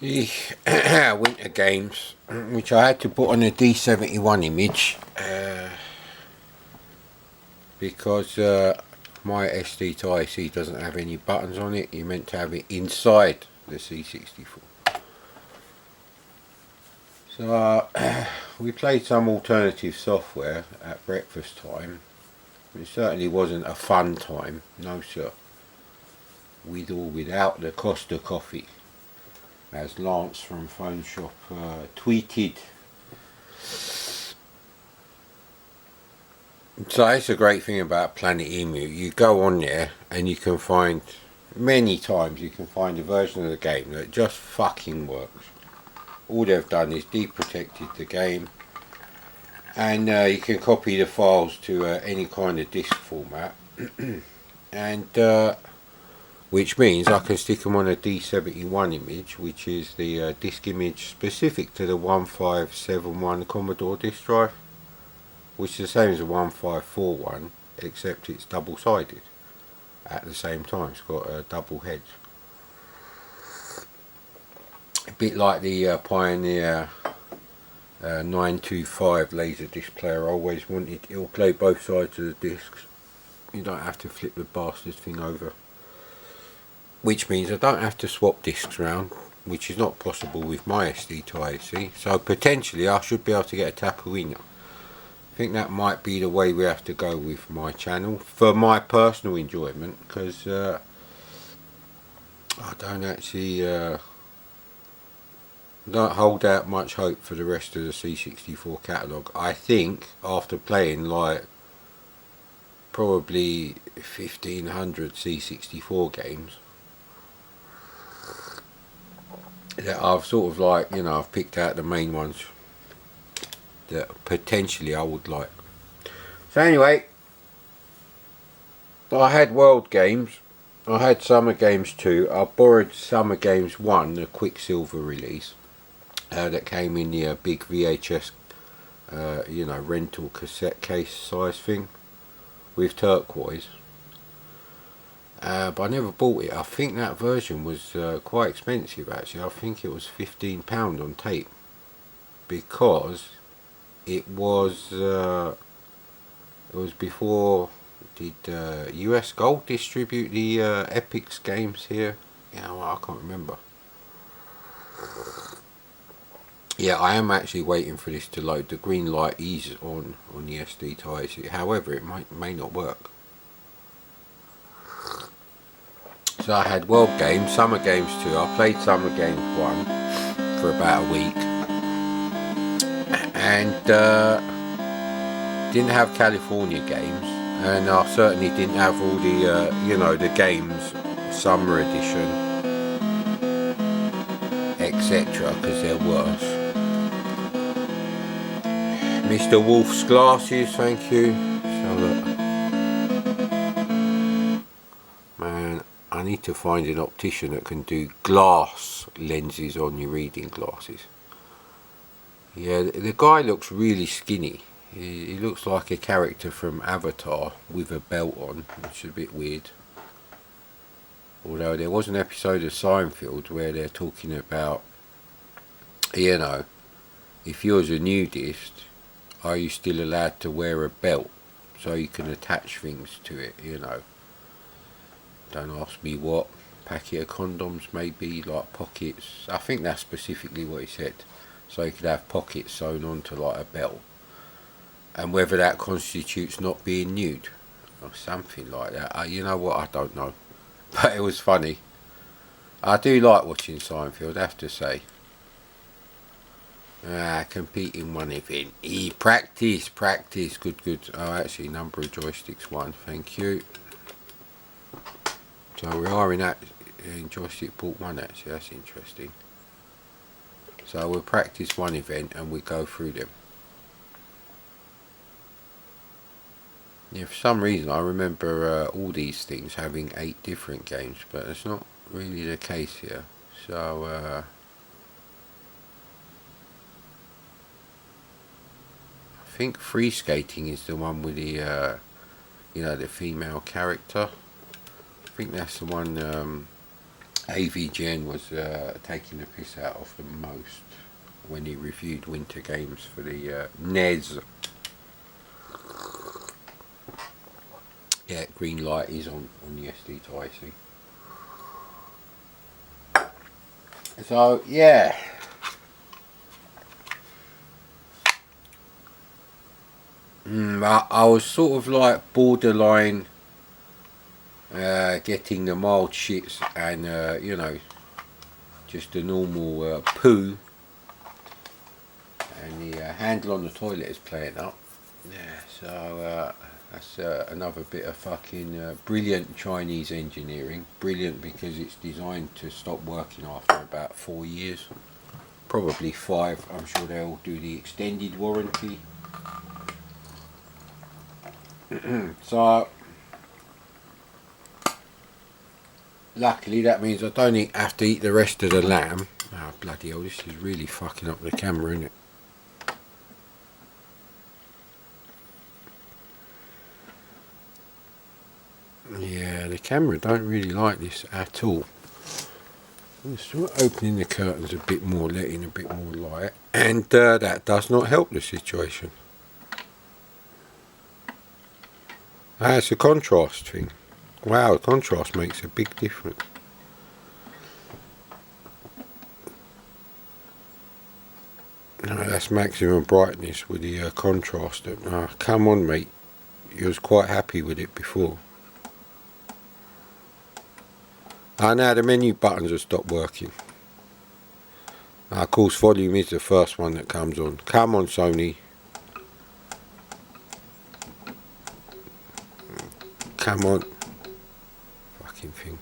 The winter games, which I had to put on a D71 image because my SD to IC doesn't have any buttons on it. You're meant to have it inside the C64. So we played some alternative software at breakfast time. It certainly wasn't a fun time, no sir. With or without the Costa coffee, as Lance from Phone Shop tweeted. So that's a great thing about Planet Emu. You go on there and you can find, many times you can find a version of the game that just fucking works. All they've done is deprotected the game, and you can copy the files to any kind of disk format, and which means I can stick them on a D71 image, which is the disk image specific to the 1571 Commodore disk drive, which is the same as the 1541, except it's double-sided at the same time. It's got a double head. A bit like the Pioneer 925 laser disc player I always wanted. It'll play both sides of the discs. You don't have to flip the bastard thing over. Which means I don't have to swap discs around, which is not possible with my SD to IC. So potentially I should be able to get a Tapuino. I think that might be the way we have to go with my channel for my personal enjoyment, because I don't actually don't hold out much hope for the rest of the C64 catalogue. I think after playing like probably 1500 C64 games, that I've sort of like, you know, I've picked out the main ones that potentially I would like. So anyway, I had World Games, I had Summer Games 2, I borrowed Summer Games 1, the Quicksilver release, that came in the big VHS, you know, rental cassette case size thing, with turquoise. But I never bought it. I think that version was quite expensive actually. I think it was £15 on tape, because it was before, did US Gold distribute the EPYX games here? Yeah, well, I can't remember. Yeah, I am actually waiting for this to load. The green light is on the SD to IC. However, it may not work. So I had World Games, Summer Games 2. I played Summer Games 1 for about a week, and didn't have California games, and I certainly didn't have all the you know, the games Summer Edition, etc., because they're worse. Mr. Wolf's glasses, thank you. So look, man, I need to find an optician that can do glass lenses on your reading glasses. Yeah, the guy looks really skinny. He looks like a character from Avatar with a belt on, which is a bit weird. Although there was an episode of Seinfeld where they're talking about, you know, if you're a nudist, are you still allowed to wear a belt so you can attach things to it, you know? Don't ask me what. Packet of condoms, maybe, like pockets. I think that's specifically what he said. So you could have pockets sewn onto like a belt. And whether that constitutes not being nude or something like that. You know what, I don't know. But it was funny. I do like watching Seinfeld, I have to say. Compete in one event. Practice. Good. Oh, actually, number of joysticks 1. Thank you. So we are in joystick port 1 actually. That's interesting. So we'll practice one event and we go through them. Yeah, for some reason I remember all these things having 8 different games, but it's not really the case here. So I think Free Skating is the one with the you know, the female character. I think that's the one AVGN was taking the piss out of them most when he reviewed winter games for the NES. Yeah, green light is on the SD to IC. So yeah, I was sort of like borderline getting the mild shits and you know, just the normal poo, and the handle on the toilet is playing up. Yeah, so that's another bit of fucking brilliant Chinese engineering. Brilliant because it's designed to stop working after about 4 years, probably 5. I'm sure they'll do the extended warranty. So luckily that means I don't have to eat the rest of the lamb. Oh bloody hell, this is really fucking up the camera, isn't it? Yeah, the camera don't really like this at all. I'm just opening the curtains a bit more, letting a bit more light, and that does not help the situation. It's a contrast thing. Wow, contrast makes a big difference. No, that's maximum brightness with the contrast. Come on, mate. You was quite happy with it before. Now the menu buttons have stopped working. Of course, volume is the first one that comes on. Come on, Sony. Come on. Fucking thing.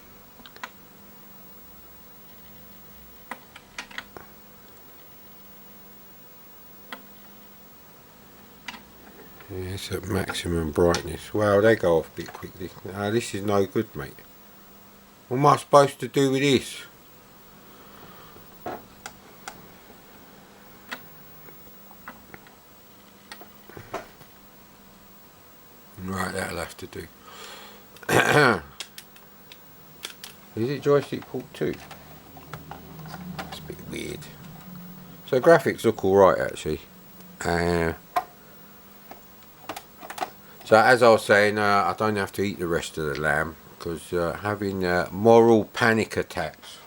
Yeah, it's at maximum brightness. Wow, they go off a bit quickly. This is no good, mate. What am I supposed to do with this? Right, that'll have to do. Is it joystick port 2? That's a bit weird. So graphics look alright actually. So as I was saying, I don't have to eat the rest of the lamb because having moral panic attacks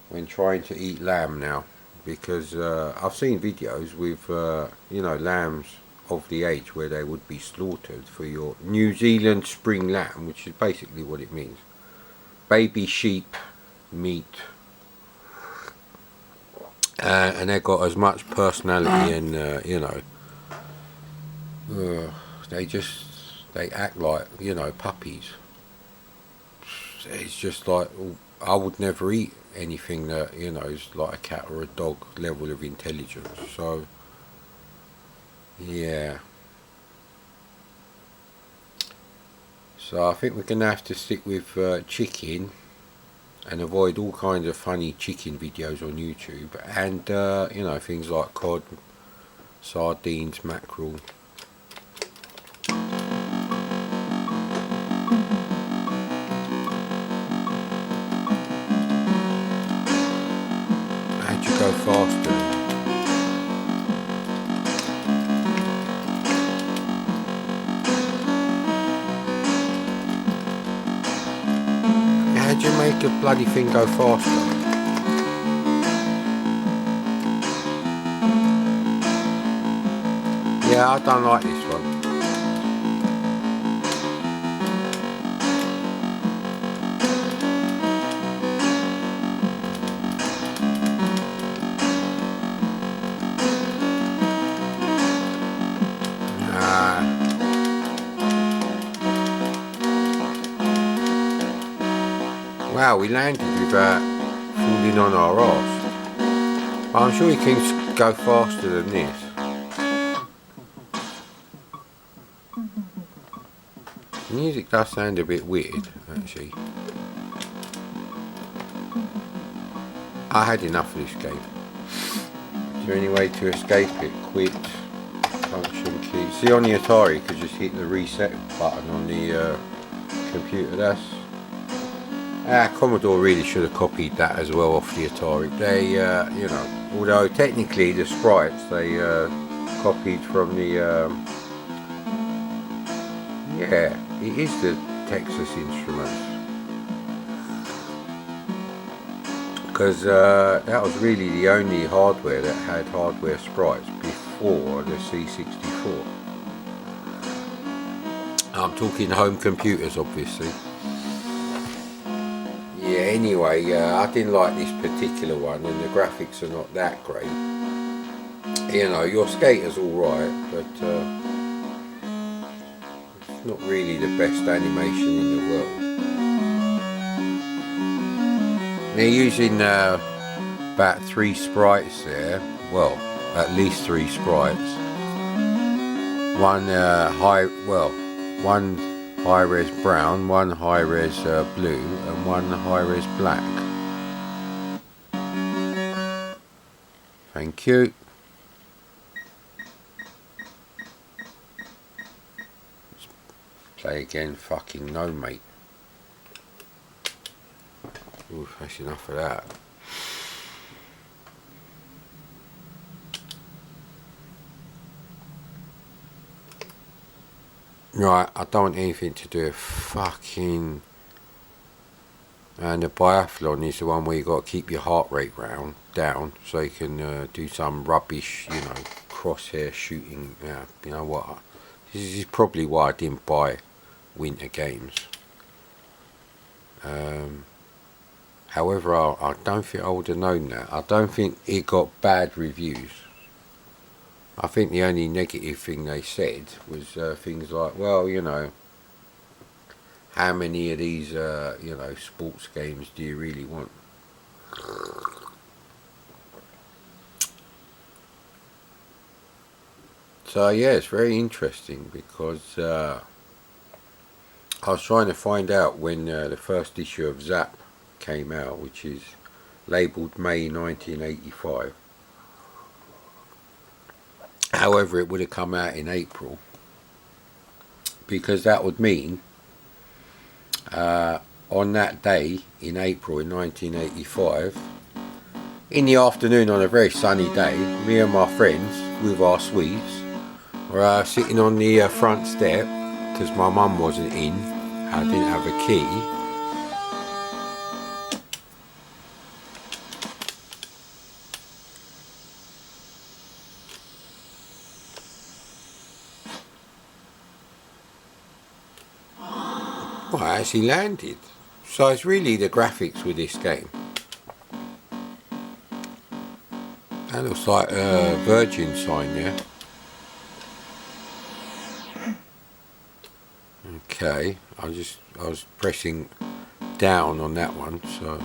when trying to eat lamb now, because I've seen videos with you know, lambs of the age where they would be slaughtered for your New Zealand spring lamb, which is basically what it means. Baby sheep meat, and they've got as much personality and you know, they act like, you know, puppies. It's just like, I would never eat anything that, you know, is like a cat or a dog level of intelligence. So yeah, so I think we're gonna have to stick with chicken and avoid all kinds of funny chicken videos on YouTube, and you know, things like cod, sardines, mackerel. How'd you go faster? How'd you make the bloody thing go faster? Yeah, I don't like this one. Wow, we landed without falling on our arse. I'm sure you can go faster than this. The music does sound a bit weird, actually. I had enough of this game. Is there any way to escape it? Quit. Function key. See, on the Atari you could just hit the reset button on the computer. Commodore really should have copied that as well off the Atari. They, you know, although technically the sprites they copied from the, yeah, it is the Texas Instruments, because that was really the only hardware that had hardware sprites before the C64. I'm talking home computers, obviously. Yeah, anyway, I didn't like this particular one, and the graphics are not that great. You know, your skater's alright, but it's not really the best animation in the world. They're using about 3 sprites there, well, at least 3 sprites. One one high-res brown, one high-res blue, and one high-res black. Thank you. Let's play again. Fucking no, mate. Ooh, that's enough of that. Right, I don't want anything to do with fucking... And the biathlon is the one where you got to keep your heart rate down so you can do some rubbish, you know, crosshair shooting. Yeah, you know what? This is probably why I didn't buy Winter Games. However, I don't think I would have known that. I don't think it got bad reviews. I think the only negative thing they said was things like, well, you know, how many of these, you know, sports games do you really want? So yeah, it's very interesting because I was trying to find out when the first issue of Zap came out, which is labelled May 1985. However, it would have come out in April, because that would mean on that day in April in 1985, in the afternoon on a very sunny day, me and my friends with our sweets were sitting on the front step because my mum wasn't in. I didn't have a key. Well, I actually landed. So it's really the graphics with this game. That looks like a Virgin sign there. Okay, I was pressing down on that one, so.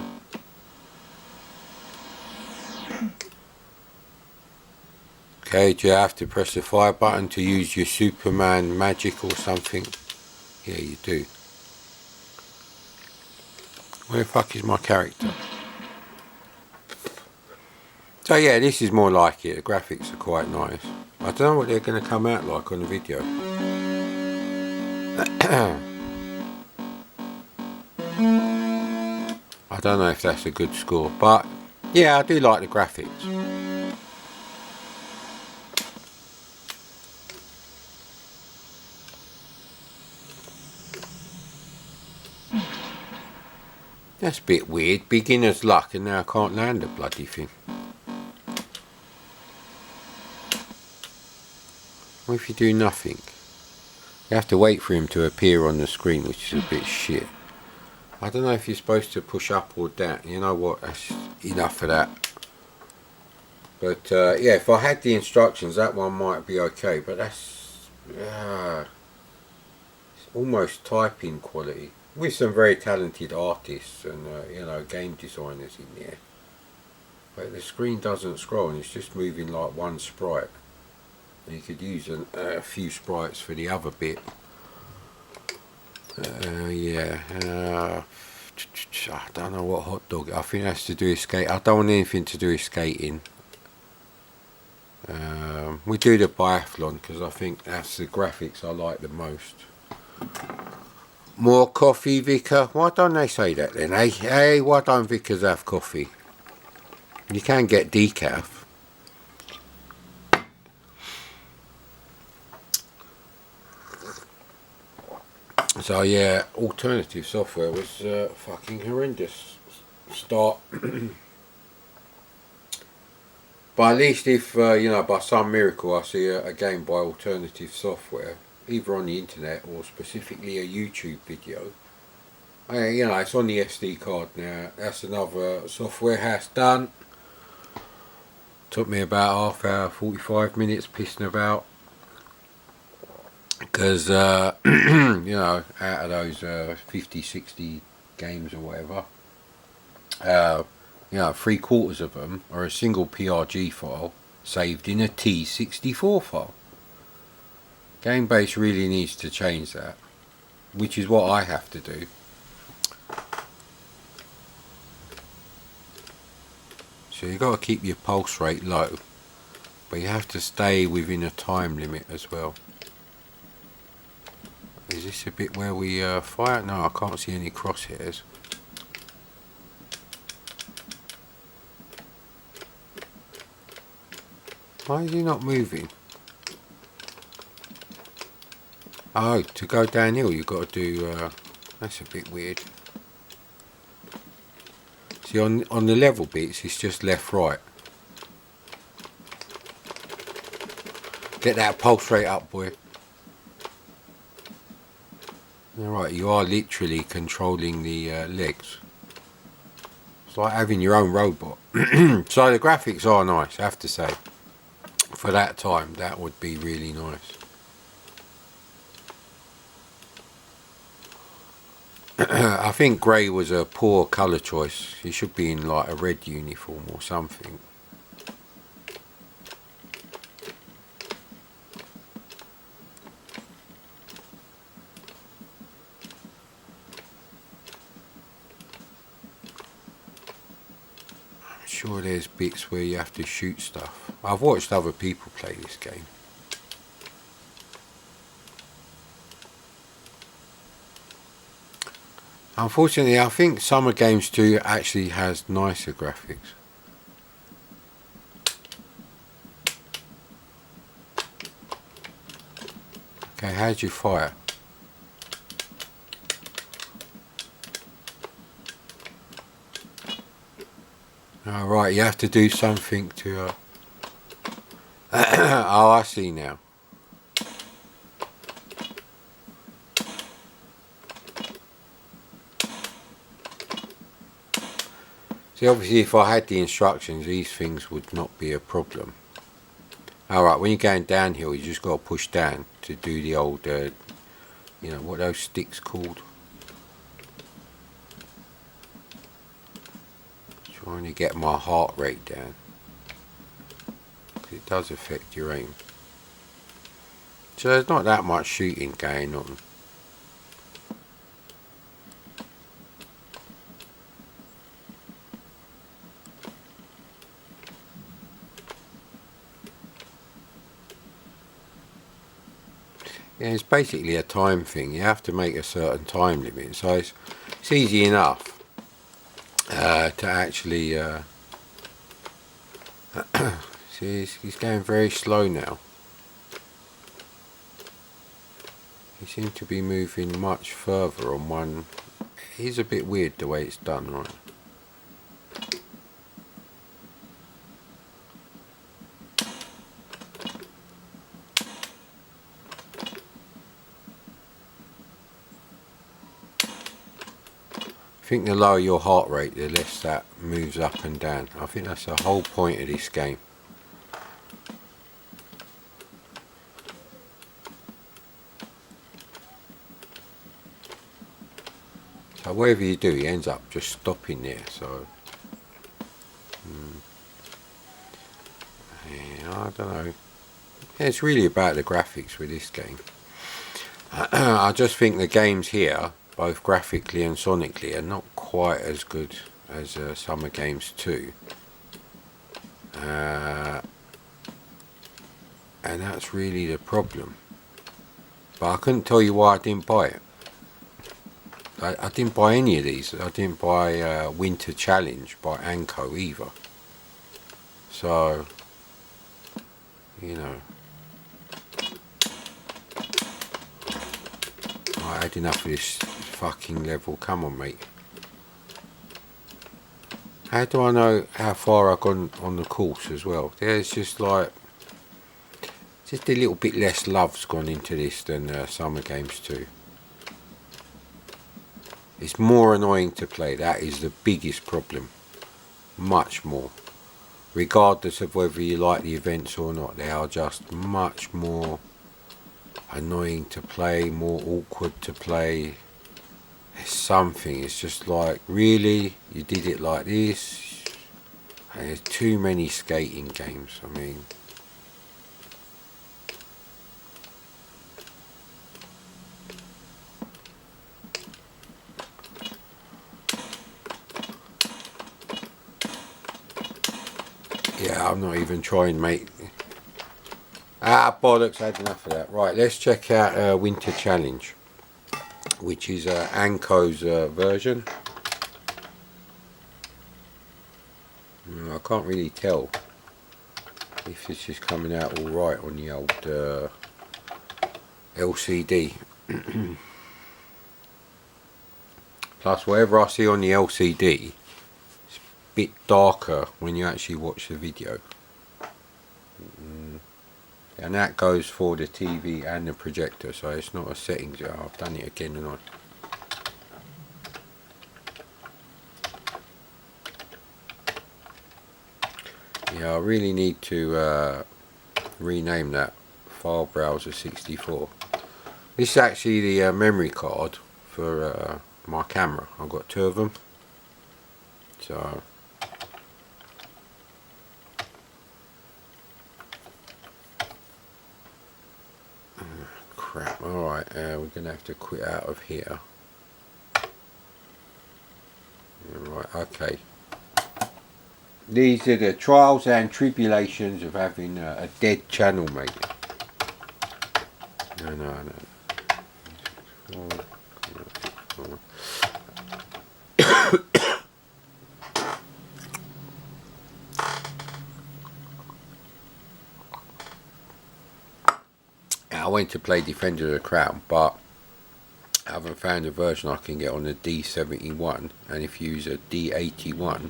Okay, do you have to press the fire button to use your Superman magic or something? Yeah, you do. Where the fuck is my character? So yeah, this is more like it. The graphics are quite nice. I don't know what they're going to come out like on the video. I don't know if that's a good score, but yeah, I do like the graphics. That's a bit weird. Beginner's luck, and now I can't land the bloody thing. What if you do nothing? You have to wait for him to appear on the screen, which is a bit shit. I don't know if you're supposed to push up or down. You know what? That's enough of that. But yeah, if I had the instructions, that one might be okay. But that's it's almost typing quality, with some very talented artists and you know, game designers in there. But the screen doesn't scroll, and it's just moving like one sprite. And you could use a few sprites for the other bit. Yeah, I don't know what hot dog. I think that's to do with skate. I don't want anything to do with skating. We do the biathlon because I think that's the graphics I like the most. More coffee, Vicar? Why don't they say that then? Hey, why don't Vicars have coffee? You can get decaf. So yeah, alternative software was fucking horrendous. Start. But at least if, by some miracle I see a game by alternative software, either on the internet or specifically a YouTube video, it's on the SD card now. That's another software house done. Took me about half hour, 45 minutes pissing about. Because, out of those 50, 60 games or whatever, 3/4 of them are a single PRG file saved in a T64 file. GameBase really needs to change that, which is what I have to do. So you've got to keep your pulse rate low, but you have to stay within a time limit as well. Is this a bit where we fire? No, I can't see any crosshairs. Why is he not moving? Oh, to go downhill you've got to do... that's a bit weird. See, on the level bits it's just left right. Get that pulse rate up, boy. Alright, you are literally controlling the legs. It's like having your own robot. So the graphics are nice, I have to say. For that time, that would be really nice. I think grey was a poor colour choice. He should be in like a red uniform or something. I'm sure there's bits where you have to shoot stuff. I've watched other people play this game. Unfortunately, I think Summer Games 2 actually has nicer graphics. Okay, how'd you fire? Alright, you have to do something to... oh, I see now. See, obviously if I had the instructions, these things would not be a problem. Alright, when you're going downhill, you just got to push down to do the old, what are those sticks called? Trying to get my heart rate down. Because it does affect your aim. So there's not that much shooting going on. Yeah, it's basically a time thing. You have to make a certain time limit. So it's easy enough to actually... see, he's going very slow now. He seems to be moving much further on one... It is a bit weird the way it's done, right? I think the lower your heart rate, the less that moves up and down. I think that's the whole point of this game. So whatever you do, he ends up just stopping there. So yeah, I don't know. Yeah, it's really about the graphics with this game. I just think the games here, both graphically and sonically, are not quite as good as Summer Games 2. And that's really the problem. But I couldn't tell you why I didn't buy it. I didn't buy any of these. I didn't buy Winter Challenge by Anko either. So, you know, I had enough of this fucking level. Come on, mate. How do I know how far I've gone on the course as well? There's just like, just a little bit less love's gone into this than Summer Games 2. It's more annoying to play. That is the biggest problem. Much more. Regardless of whether you like the events or not, they are just much more annoying to play, more awkward to play. There's something, it's just like, really? You did it like this? And there's too many skating games, I mean. Yeah, I'm not even trying, mate. Bollocks, I had enough of that. Right, let's check out Winter Challenge, which is Anko's version. I can't really tell if this is coming out all right on the old LCD. Plus, whatever I see on the LCD, it's a bit darker when you actually watch the video. And that goes for the TV and the projector, so it's not a settings. I've done it again and on. Yeah, I really need to rename that file browser 64. This is actually the memory card for my camera. I've got 2 of them. So crap. Alright, we're gonna have to quit out of here. Right, okay. These are the trials and tribulations of having a dead channel, mate. No. I went to play Defender of the Crown, but I haven't found a version I can get on the D71, and if you use a D81,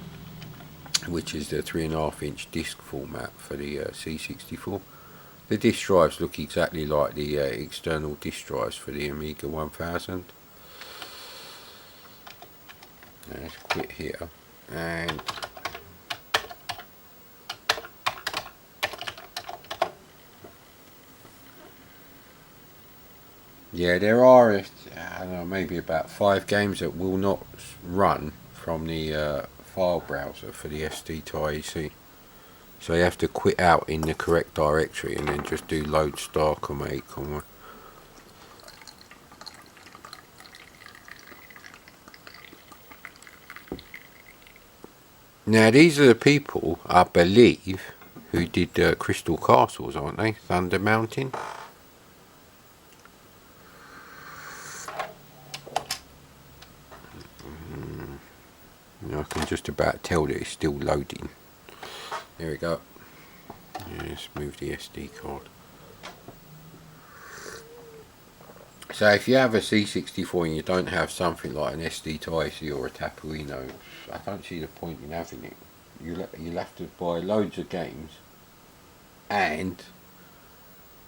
which is the 3.5-inch disc format for the C64, the disk drives look exactly like the external disk drives for the Amiga 1000. Now let's quit here, and yeah, there are, I don't know, maybe about 5 games that will not run from the file browser for the SD to IEC. So you have to quit out in the correct directory and then just do load star, comma 8, comma. Now these are the people, I believe, who did Crystal Castles, aren't they? Thunder Mountain. I can just about tell that it's still loading. There we go. Yeah, let's move the SD card. So if you have a C64 and you don't have something like an SD to IC or a Tapuino, I don't see the point in having it. You'll have to buy loads of games and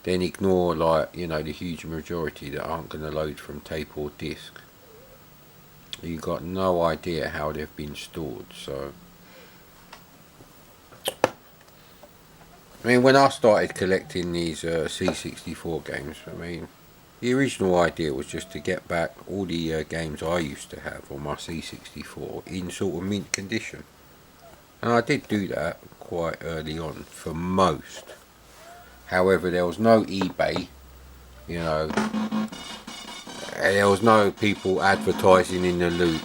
then ignore, like, you know, the huge majority that aren't going to load from tape or disc. You've got no idea how they've been stored. So I mean, when I started collecting these C64 games, I mean, the original idea was just to get back all the games I used to have on my C64 in sort of mint condition. And I did do that quite early on for most. However, there was no eBay, you know, there was no people advertising in the loot.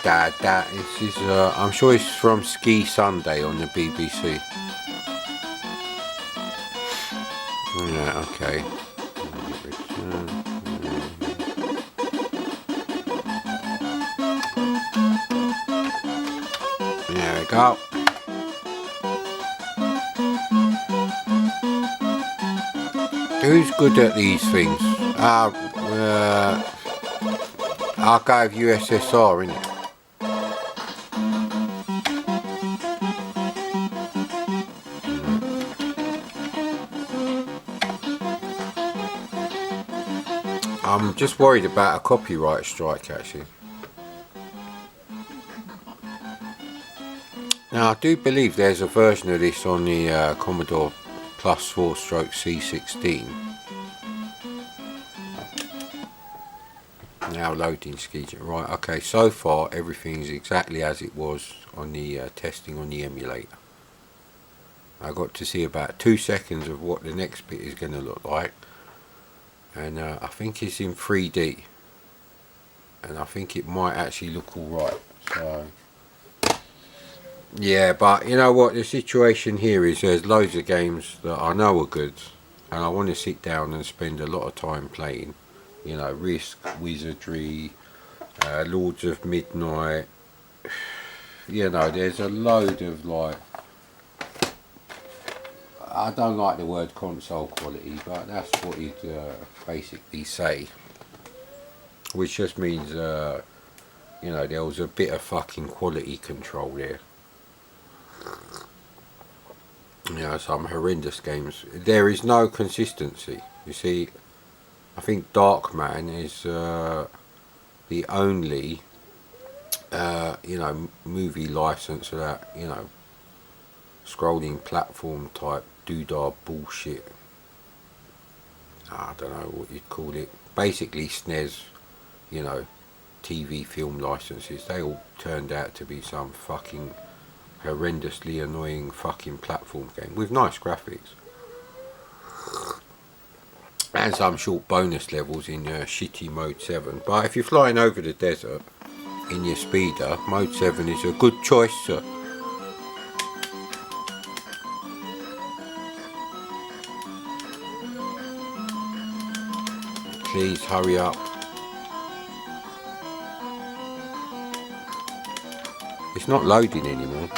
This is, I'm sure it's from Ski Sunday on the BBC. Yeah, okay. Return. There we go. Who's good at these things? Archive USSR, innit? I'm just worried about a copyright strike, actually. Now, I do believe there's a version of this on the Commodore Plus 4/C16. Now loading schedule. Right, okay, so far everything's exactly as it was on the testing on the emulator. I got to see about 2 seconds of what the next bit is going to look like. And I think it's in 3D. And I think it might actually look alright. So, yeah, but you know what, the situation here is there's loads of games that I know are good. And I want to sit down and spend a lot of time playing. You know, Risk, Wizardry, Lords of Midnight. You know, there's a load of like, I don't like the word console quality, but that's what you'd basically say. Which just means, you know, there was a bit of fucking quality control there. You know, some horrendous games. There is no consistency. You see, I think Darkman is the only, you know, movie license of that, you know, scrolling platform type doodah bullshit. I don't know what you'd call it. Basically SNES, you know, TV film licenses, they all turned out to be some fucking horrendously annoying fucking platform game with nice graphics. And some short bonus levels in shitty Mode 7. But if you're flying over the desert in your speeder, Mode 7 is a good choice, sir. Please hurry up. It's not loading anymore.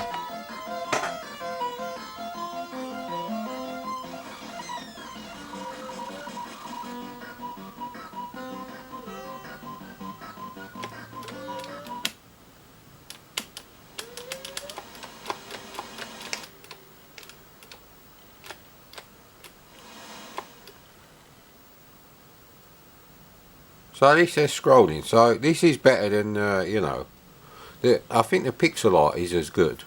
So this is scrolling. So this is better than, you know, I think the pixel art is as good.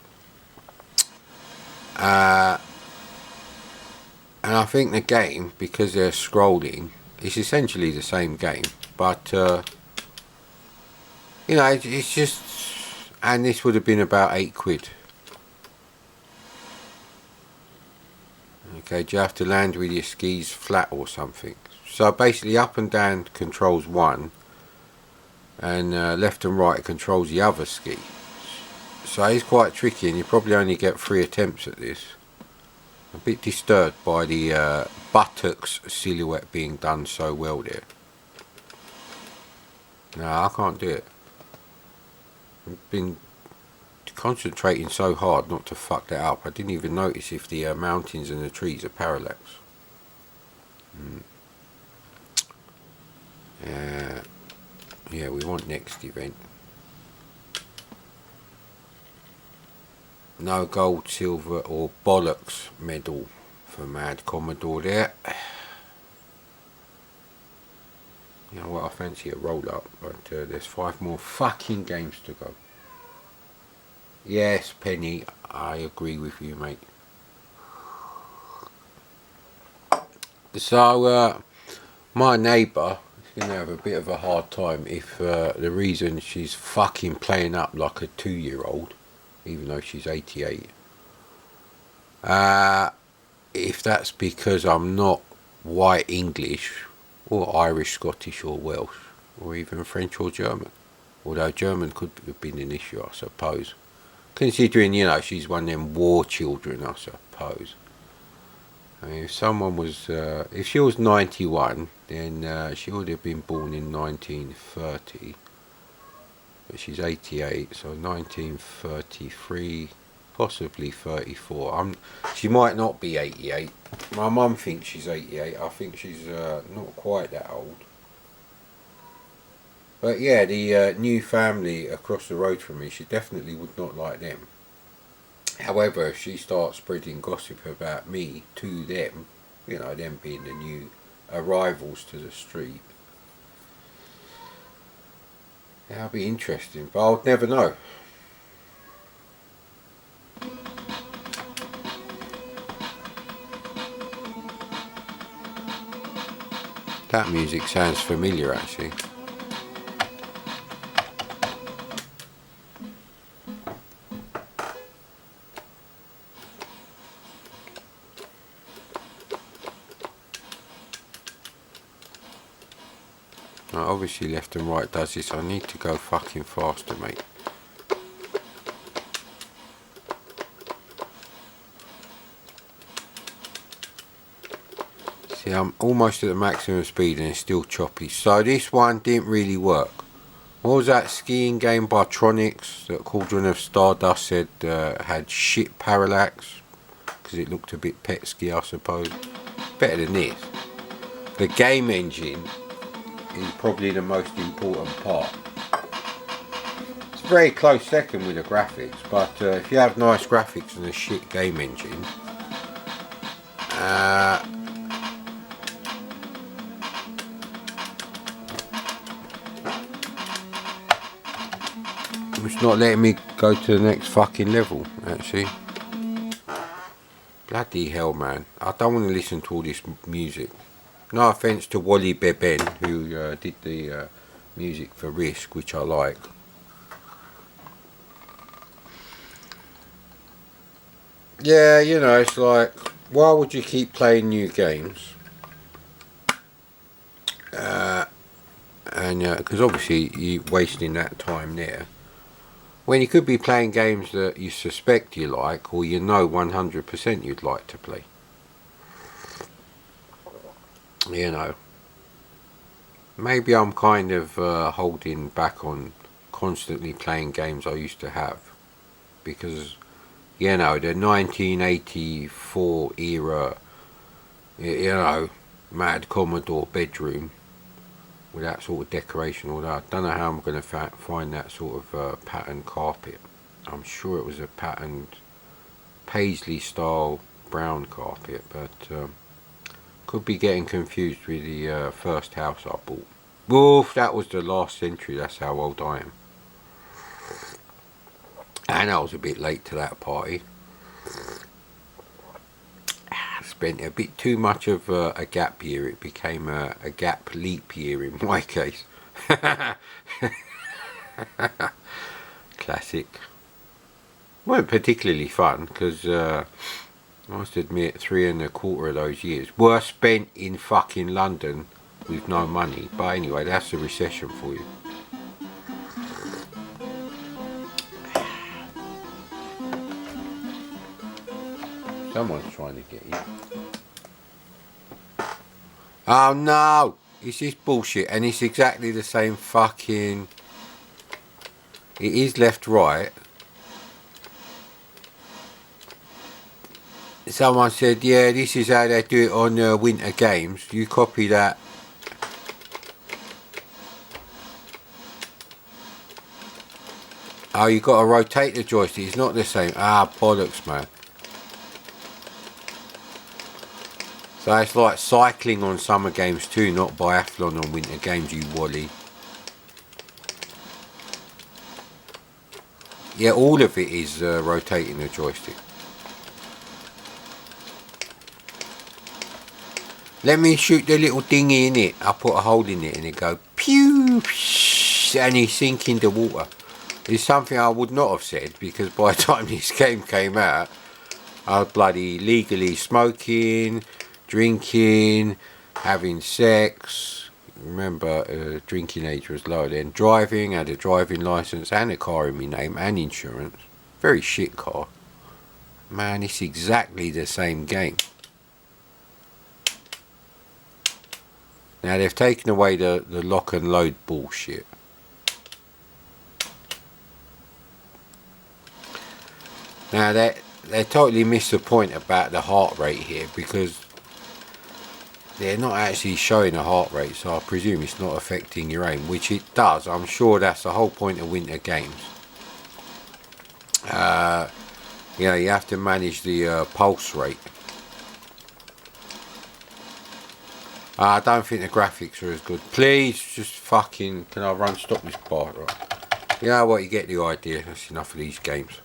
And I think the game, because they're scrolling, it's essentially the same game. But, you know, it's just... And this would have been about £8. Okay, do you have to land with your skis flat or something? So basically up and down controls one, and left and right controls the other ski. So it's quite tricky, and you probably only get 3 attempts at this. A bit disturbed by the buttocks silhouette being done so well there. No, I can't do it. I've been concentrating so hard not to fuck that up. I didn't even notice if the mountains and the trees are parallax. Yeah, we want next event. No gold, silver or bollocks medal for Mad Commodore there. You know what, I fancy a roll up, but there's 5 more fucking games to go. Yes, Penny, I agree with you, mate. So, my neighbour is going to have a bit of a hard time if the reason she's fucking playing up like a 2-year-old, even though she's 88, if that's because I'm not white English or Irish, Scottish or Welsh or even French or German. Although German could have been an issue, I suppose. Considering, you know, she's one of them war children, I suppose. I mean, if someone was, if she was 91, then she would have been born in 1930. But she's 88, so 1933, possibly 34. She might not be 88. My mum thinks she's 88. I think she's not quite that old. But yeah, the new family across the road from me, she definitely would not like them. However, if she starts spreading gossip about me to them, you know, them being the new arrivals to the street, that'll be interesting, but I'll never know. That music sounds familiar, actually. Now, obviously left and right does this. I need to go fucking faster, mate. See, I'm almost at the maximum speed and it's still choppy. So this one didn't really work. What was that skiing game by Tronics that Cauldron of Stardust said had shit parallax? Because it looked a bit pet ski, I suppose. Better than this. The game engine is probably the most important part. It's a very close second with the graphics, but if you have nice graphics and a shit game engine, it's not letting me go to the next fucking level, actually. Bloody hell, man. I don't want to listen to all this music. No offence to Wally Beben, who did the music for Risk, which I like. Yeah, you know, it's like, why would you keep playing new games? Because obviously you're wasting that time there. When you could be playing games that you suspect you like, or you know 100% you'd like to play. You know, maybe I'm kind of holding back on constantly playing games I used to have, because, you know, the 1984 era, you know, mad Commodore bedroom with that sort of decoration, although I don't know how I'm going to find that sort of patterned carpet. I'm sure it was a patterned paisley style brown carpet, but could be getting confused with the first house I bought. Woof, that was the last century, that's how old I am. And I was a bit late to that party. I spent a bit too much of a gap year. It became a gap leap year in my case. Classic. Weren't particularly fun, because I must admit 3.25 of those years were spent in fucking London with no money. But anyway, that's the recession for you. Someone's trying to get you. Oh no! It's this bullshit, and it's exactly the same fucking... It is left right. Someone said, yeah, this is how they do it on Winter Games. You copy that. Oh, you got to rotate the joystick. It's not the same. Ah, bollocks, man. So it's like cycling on summer games too, not biathlon on winter games, you wally. Yeah, all of it is rotating the joystick. Let me shoot the little dinghy in it. I put a hole in it and it go pew, and he sink into water. It's something I would not have said, because by the time this game came out, I was bloody legally smoking, drinking, having sex. Remember, drinking age was low then. Driving, had a driving licence and a car in my name and insurance. Very shit car. Man, it's exactly the same game. Now they've taken away the lock and load bullshit. Now they totally missed the point about the heart rate here, because they're not actually showing a heart rate, so I presume it's not affecting your aim, which it does. I'm sure that's the whole point of winter games. You know, you have to manage the pulse rate. I don't think the graphics are as good. Please, just fucking, can I stop this part? Right. You know what, you get the idea. That's enough of these games.